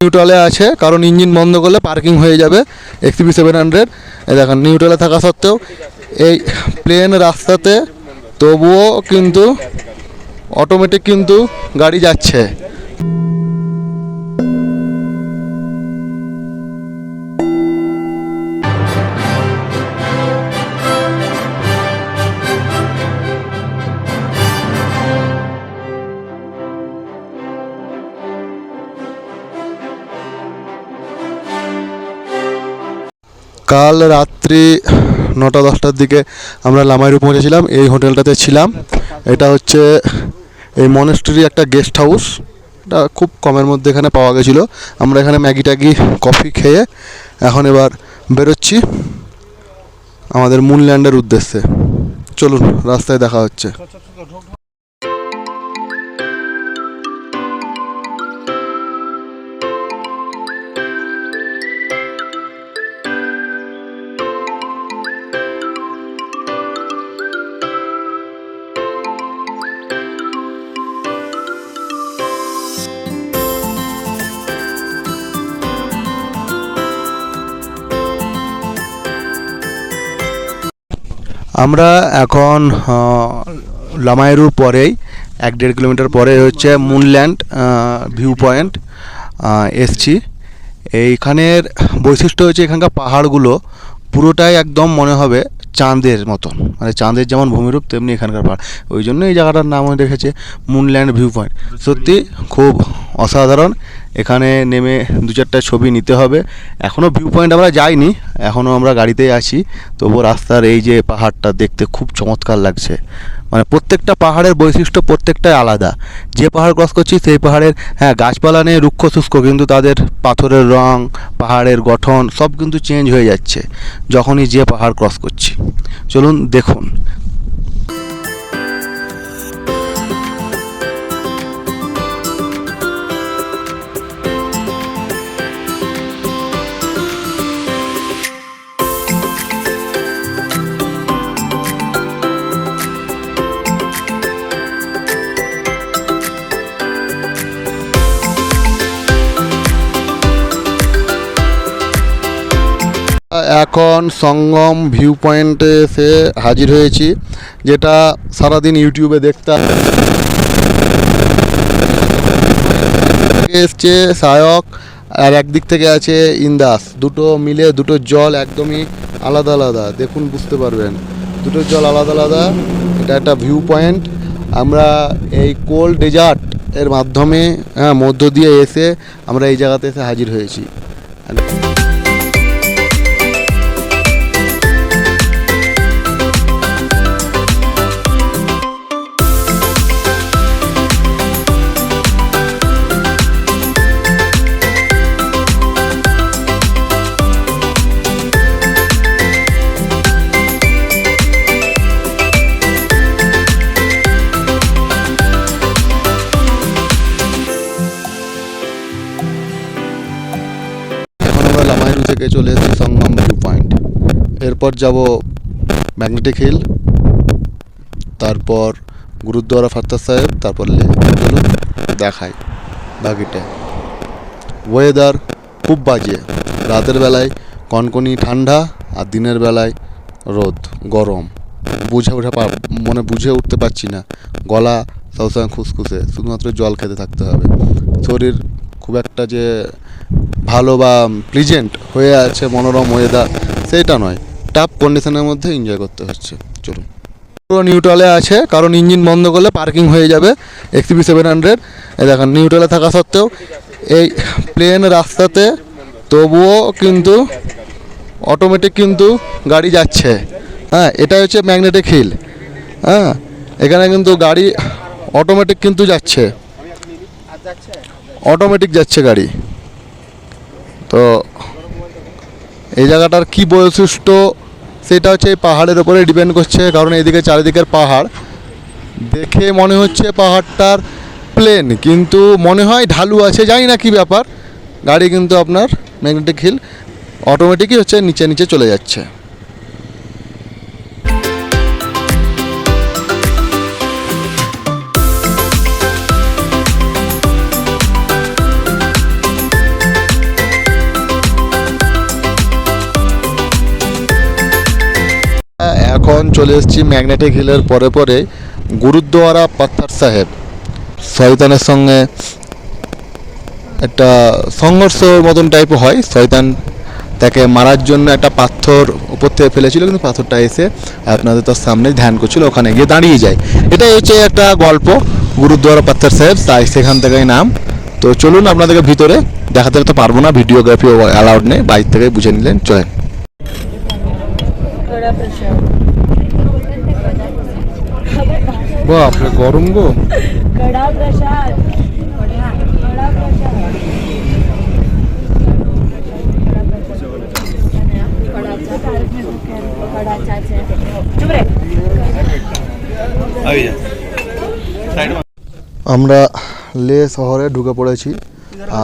নিউট্রালে আছে, কারণ ইঞ্জিন বন্ধ করলে পার্কিং হয়ে যাবে। XCB 700 এই দেখেন নিউট্রালে থাকা সত্ত্বেও এই প্লেন রাস্তাতে তবুও কিন্তু অটোমেটিক কিন্তু গাড়ি যাচ্ছে। কাল রাত্রি 9টা-10টার দিকে আমরা লামাইরু পৌঁছেছিলাম। এই হোটেলটাতে ছিলাম। এটা হচ্ছে এই মনেস্ট্রি একটা গেস্ট হাউস। এটা খুব কমের মধ্যে এখানে পাওয়া গেছিলো। আমরা এখানে ম্যাগি ট্যাগি কফি খেয়ে এখন এবার বেরোচ্ছি আমাদের মুনল্যান্ডের উদ্দেশ্যে। চলুন, রাস্তায় দেখা হচ্ছে। আমরা এখন লামাইরুর পরেই 1-1.5 কিলোমিটার পরে হচ্ছে মুনল্যান্ড ভিউ পয়েন্ট এসছি। এইখানের বৈশিষ্ট্য হচ্ছে এখানকার পাহাড়গুলো পুরোটাই একদম মনে হবে চাঁদের মতন, মানে চাঁদের যেমন ভূমিরূপ তেমনি এখানকার পাহাড়। ওই জন্য এই জায়গাটার নাম রেখেছে মুনল্যান্ড ভিউ পয়েন্ট। সত্যি খুব অসাধারণ। এখানে নেমে 2-4টা ছবি নিতে হবে। এখনও ভিউ পয়েন্ট আমরা যাইনি, এখনও আমরা গাড়িতেই আছি। তবু রাস্তার এই যে পাহাড়টা দেখতে খুব চমৎকার লাগছে। মানে প্রত্যেকটা পাহাড়ের বৈশিষ্ট্য প্রত্যেকটাই আলাদা। যে পাহাড় ক্রস করছি সেই পাহাড়ের গাছপালা নেই, রুক্ষ শুষ্ক, কিন্তু তাদের পাথরের রং, পাহাড়ের গঠন সব কিন্তু চেঞ্জ হয়ে যাচ্ছে যখনই যে পাহাড় ক্রস করছি। চলুন দেখুন। এখন সঙ্গম ভিউ পয়েন্টে এসে হাজির হয়েছি, যেটা সারাদিন ইউটিউবে দেখতাম। এসছে সায়ক আর একদিক থেকে আছে ইন্দাস, দুটো মিলে দুটো জল একদমই আলাদা আলাদা। দেখুন বুঝতে পারবেন, দুটো জল আলাদা আলাদা। এটা একটা ভিউ পয়েন্ট। আমরা এই কোল্ড ডেজার্ট এর মাধ্যমে মধ্য দিয়ে এসে আমরা এই জায়গাতে এসে হাজির হয়েছি। লামাইরু থেকে চলে এসেছি সঙ্গম ভিউ পয়েন্ট। এরপর যাব ম্যাগনেটিক হিল, তারপর গুরুদ্বারা ফাত্তা সাহেব, তারপর লে। চলুন দেখাই বাকিটা। ওয়েদার খুব বাজে। রাতের বেলায় কনকনি ঠান্ডা আর দিনের বেলায় রোদ গরম। বুঝে উঠতে পারছি না। গলা সবসময় খুসখুসে, শুধুমাত্র জল খেতে থাকতে হবে। শরীর খুব একটা যে ভালো বা প্লিজেন্ট হয়ে আছে, মনোরম ওয়েদার সেইটা নয়, টাফ কন্ডিশনের মধ্যে এনজয় করতে হচ্ছে। চলুন। পুরো নিউট্রালে আছে, কারণ ইঞ্জিন বন্ধ করলে পার্কিং হয়ে যাবে। XCB 700 এই দেখেন নিউট্রালে থাকা সত্ত্বেও এই প্লেন রাস্তাতে তবুও কিন্তু অটোমেটিক কিন্তু গাড়ি যাচ্ছে। এটা হচ্ছে ম্যাগনেটিক হিল। এখানে কিন্তু গাড়ি অটোমেটিক কিন্তু যাচ্ছে, অটোমেটিক যাচ্ছে গাড়ি। তো এই জায়গাটার কী বৈশিষ্ট্য সেটা হচ্ছে এই পাহাড়ের ওপরে ডিপেন্ড করছে, কারণ এইদিকে চারিদিকের পাহাড় দেখে মনে হচ্ছে পাহাড়টার প্লেন, কিন্তু মনে হয় ঢালু আছে, জানি না কী ব্যাপার। গাড়ি কিন্তু আপনার ম্যাগনেটিক হিল অটোমেটিকই হচ্ছে নিচে নিচে চলে যাচ্ছে। এখন চলে এসেছি ম্যাগনেটিক হিলের পরে পরে গুরুদ্বারা পাথর সাহেব। শয়তানের সঙ্গে একটা সংঘর্ষ মতন টাইপ হয়। শয়তান তাকে মারার জন্য একটা পাথর উপর থেকে ফেলেছিল, কিন্তু পাথরটা এসে আপনাদের তার সামনে ধ্যান করছিল, ওখানে গিয়ে দাঁড়িয়ে যায়। এটাই হচ্ছে একটা গল্প, গুরুদ্বারা পাথর সাহেব, তাই সেখান থেকেই নাম। তো চলুন আপনাদেরকে ভিতরে দেখাতে তো পারবো না, ভিডিওগ্রাফি অ্যালাউড নেই, বাইরে থেকে বুঝে নিলেন। চলেন। বাপরে গরম গো। कड़ा प्रसाद कड़ा प्रसाद कड़ा चाचा चुप रे আমরা লে শহরে ঢুকে পড়েছি।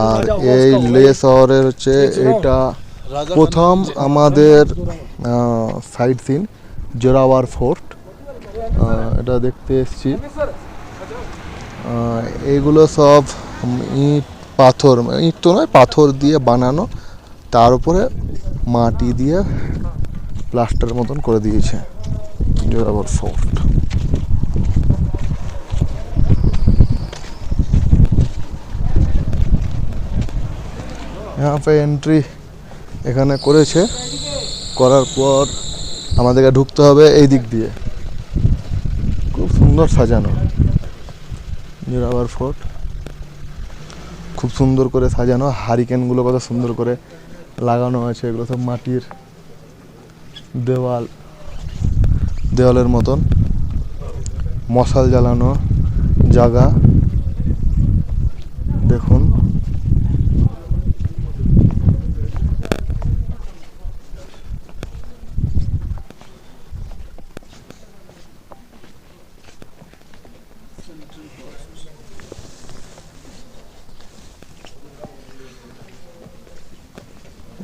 আর এই লে শহরের হচ্ছে এটা প্রথম আমাদের সাইট সিন জোরাওয়ার ফোর্ট, এটা দেখতে এসেছি। এইগুলো সব ইট পাথর, ইট তো নয়, পাথর দিয়ে বানানো, তার উপরে মাটি দিয়ে প্লাস্টার মতন করে দিয়েছে জোরাওয়ার ফোর্ট। यहाँ पे এন্ট্রি এখানে করেছে, করার পর আমাদেরকে ঢুকতে হবে এই দিক দিয়ে। খুব সুন্দর সাজানো জোরাওয়ার ফোর্ট, খুব সুন্দর করে সাজানো। হারিকেনগুলো কত সুন্দর করে লাগানো আছে, এগুলো সব মাটির দেওয়ালের মতন। মশাল জ্বালানো জায়গা দেখুন।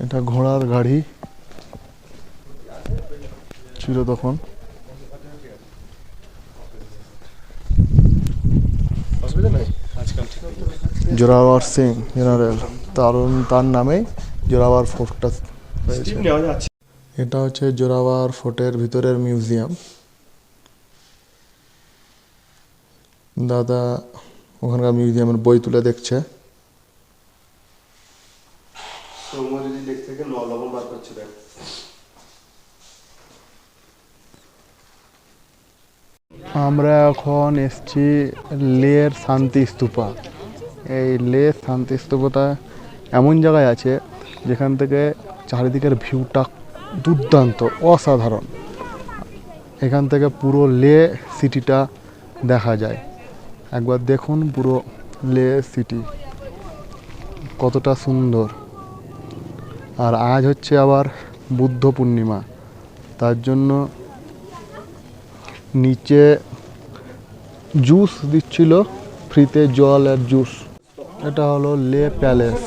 এটা ঘোড়ার গাড়ি ছিল তখন। জোরাওয়ার সিং জেনারেল, তার নামে জোরাওয়ার ফোর্টটা হয়েছে। এটা হচ্ছে জোরাওয়ার ফোর্টের ভিতরের মিউজিয়াম। দাদা ওখানকার মিউজিয়ামের বই তুলে দেখছে। আমরা এখন এসছি লের শান্তি স্তূপা। এই লের শান্তি স্তূপটা এমন জায়গায় আছে যেখান থেকে চারিদিকের ভিউটা দুর্দান্ত, অসাধারণ। এখান থেকে পুরো লে সিটিটা দেখা যায়। একবার দেখুন পুরো লে সিটি কতটা সুন্দর। আর আজ হচ্ছে আবার বুদ্ধ পূর্ণিমা, তার জন্য নিচে জুস দিচ্ছিল ফ্রিতে, জল আর জুস। এটা হলো লে প্যালেস।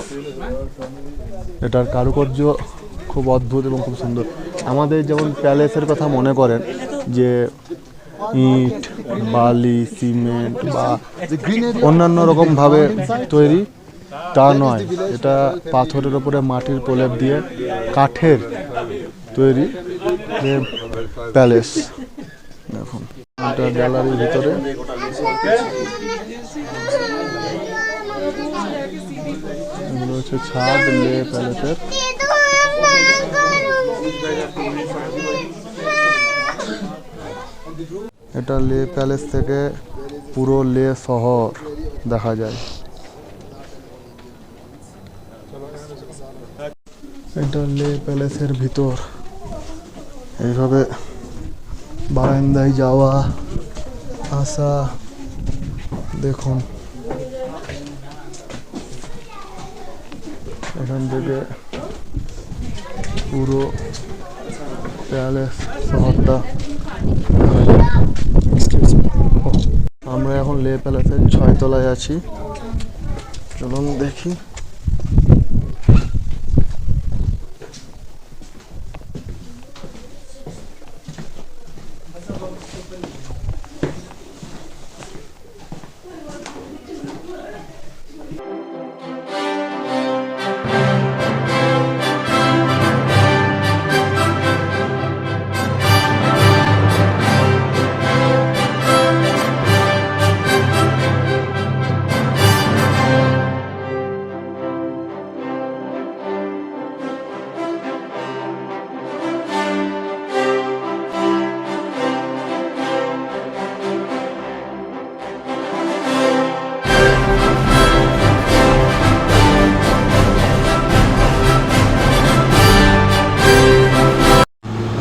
এটার কারুকার্য খুব অদ্ভুত এবং খুব সুন্দর। আমাদের যেমন প্যালেসের কথা মনে করেন যে ইট, বালি, সিমেন্ট বা অন্যান্য রকমভাবে তৈরি, তা নয়। এটা পাথরের ওপরে মাটির প্রলেপ দিয়ে কাঠের তৈরি প্যালেস। দেখুন এটা গ্যালারির ভিতরে। এগুলো হচ্ছে ছাদ লে প্যালেসের। এটা লে প্যালেস থেকে পুরো লে শহর দেখা যায়। এটা লে প্যালেসের ভিতর। এইভাবে বারান্দায় যাওয়া আসা দেখুন। এখান থেকে পুরো প্যালেস শহরটা দেখা যায়। আমরা এখন লে প্যালেসের 6 তলায় আছি, চলুন দেখি।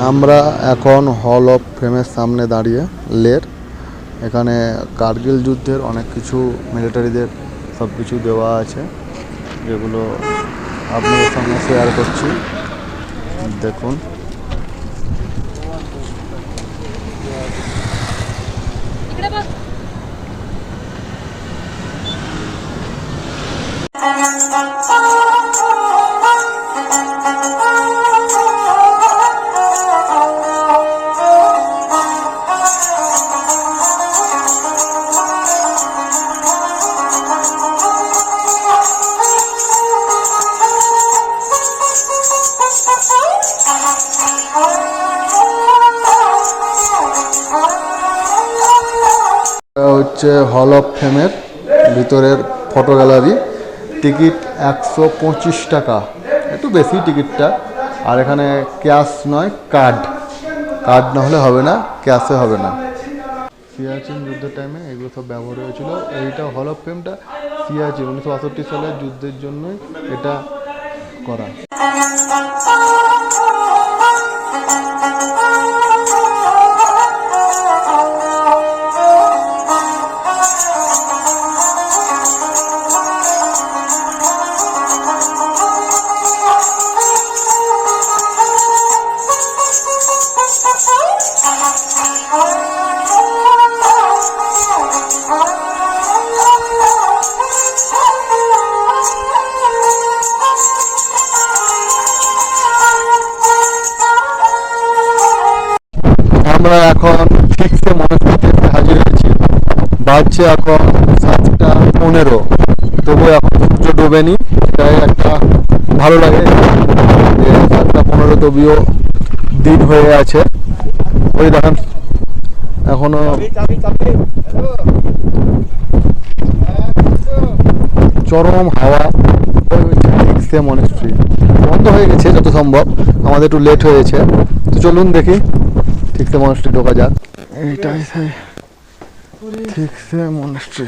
আমরা এখন হল অফ ফেমের সামনে দাঁড়িয়ে লের এখানে কার্গিল যুদ্ধের অনেক কিছু মিলিটারিদের সব কিছু দেওয়া আছে, যেগুলো আপনাদের সামনে শেয়ার করছি। দেখুন, হচ্ছে হল অফ ফেমের ভিতরের ফটো গ্যালারি। টিকিট 125 টাকা, একটু বেশি টিকিটটা। আর এখানে ক্যাশ নয়, কার্ড না হলে হবে না, ক্যাশে হবে না। সিয়াচিন যুদ্ধের টাইমে এগুলো সব ব্যবহার হয়েছিল। এইটা হল অফ ফেমটা সিয়াচিন 1968 সালের যুদ্ধের জন্যই এটা করা। আমরা এখন ঠিকসে মনস্তিতে হাজির হয়েছি। বাজছে এখন 7:15, তবুও এখন সূর্য ডোবেনি। এটাই একটা ভালো লাগে যে 7:15 তবুও দিন হয়ে আছে। ওই দেখেন এখনো চরম হাওয়া। ওই হচ্ছে ঠিকসে মনস্ট্রি বন্ধ হয়ে গেছে যত সম্ভব, আমাদের একটু লেট হয়েছে। তো চলুন দেখি ঠিকসে মনস্ট্রি ঢোকা যাক। এইটাই সেই ঠিকসে মনস্ট্রি।